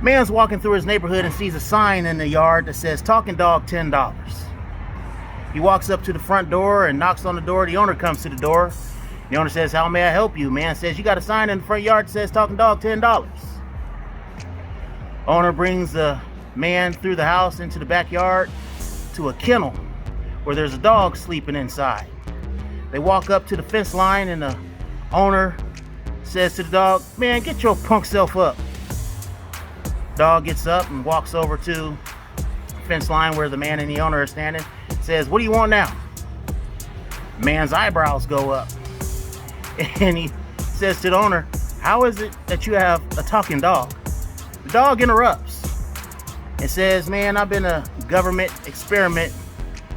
Man's walking through his neighborhood and sees a sign in the yard that says "Talking Dog, $10." He walks up to the front door and knocks on the door. The owner comes to the door. The owner says, "How may I help you?" Man says, "You got a sign in the front yard that says "Talking Dog, $10." Owner brings the man through the house into the backyard to a kennel where there's a dog sleeping inside. They walk up to the fence line and the owner says to the dog, "Man, get your punk self up." Dog gets up and walks over to the fence line where the man and the owner are standing. Says, "What do you want now?" Man's eyebrows go up and he says to the owner, "How is it that you have a talking dog?" The dog interrupts and says, "Man, I've been a government experiment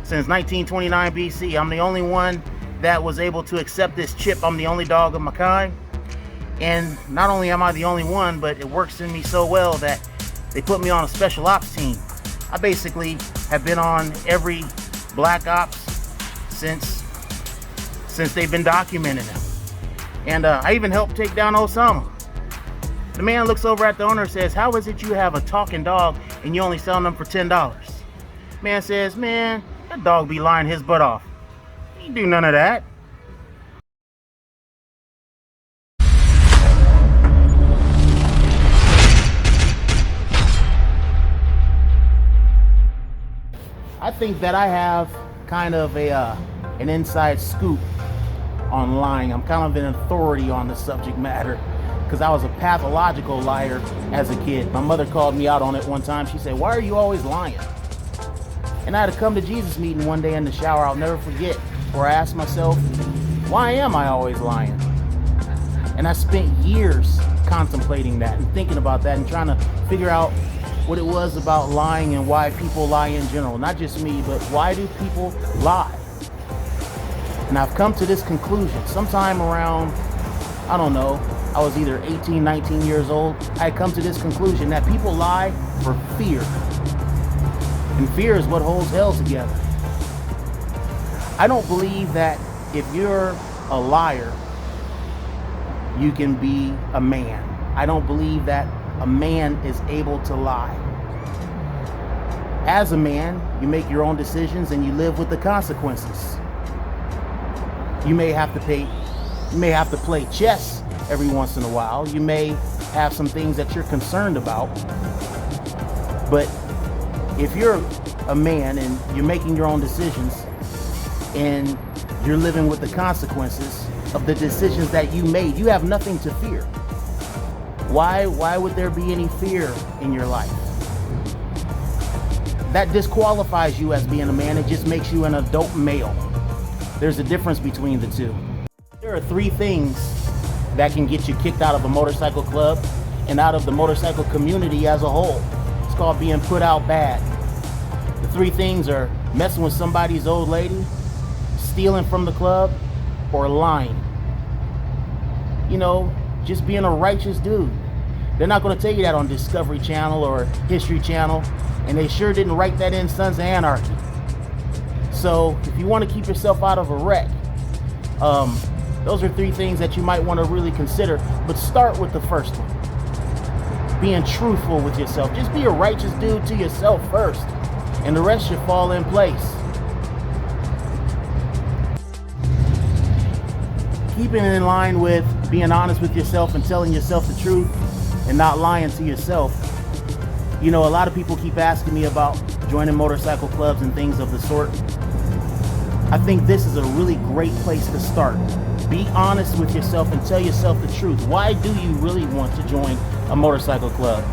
since 1929 BC. I'm the only one that was able to accept this chip. I'm the only dog of my kind. And not only am I the only one, but it works in me so well that they put me on a special ops team. I basically have been on every black ops since they've been documenting them. And I even helped take down Osama." The man looks over at the owner and says, "How is it you have a talking dog and you only selling them for $10? Man says, "Man, that dog be lying his butt off. He do none of that." I think that I have kind of an inside scoop on lying. I'm kind of an authority on the subject matter because I was a pathological liar as a kid. My mother called me out on it one time. She said, "Why are you always lying?" And I had a come to Jesus meeting one day in the shower. I'll never forget, where I asked myself, why am I always lying? And I spent years contemplating that and thinking about that and trying to figure out what it was about lying and why people lie in general. Not just me, but why do people lie? And I've come to this conclusion sometime around, I don't know, I was either 18, 19 years old. I had come to this conclusion that people lie for fear. And fear is what holds hell together. I don't believe that if you're a liar, you can be a man. I don't believe that a man is able to lie. As a man, you make your own decisions and you live with the consequences. You may have to play chess every once in a while. You may have some things that you're concerned about. But if you're a man and you're making your own decisions and you're living with the consequences of the decisions that you made, you have nothing to fear. Why would there be any fear in your life? That disqualifies you as being a man. It just makes you an adult male. There's a difference between the two. There are 3 things that can get you kicked out of a motorcycle club and out of the motorcycle community as a whole. It's called being put out bad. The 3 things are messing with somebody's old lady, stealing from the club, or lying. You know, just being a righteous dude. They're not going to tell you that on Discovery Channel or History Channel, and they sure didn't write that in Sons of Anarchy. So if you want to keep yourself out of a wreck, those are 3 things that you might want to really consider. But start with the first one. Being truthful with yourself. Just be a righteous dude to yourself first, and the rest should fall in place. Keeping in line with being honest with yourself and telling yourself the truth and not lying to yourself. You know, a lot of people keep asking me about joining motorcycle clubs and things of the sort. I think this is a really great place to start. Be honest with yourself and tell yourself the truth. Why do you really want to join a motorcycle club?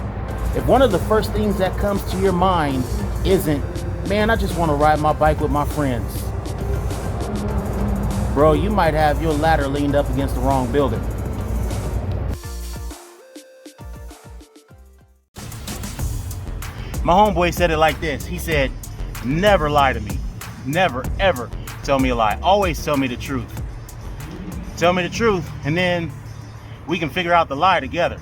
If one of the first things that comes to your mind isn't, "Man, I just want to ride my bike with my friends," bro, you might have your ladder leaned up against the wrong building. My homeboy said it like this. He said, "Never lie to me. Never, ever tell me a lie. Always tell me the truth. Tell me the truth, and then we can figure out the lie together."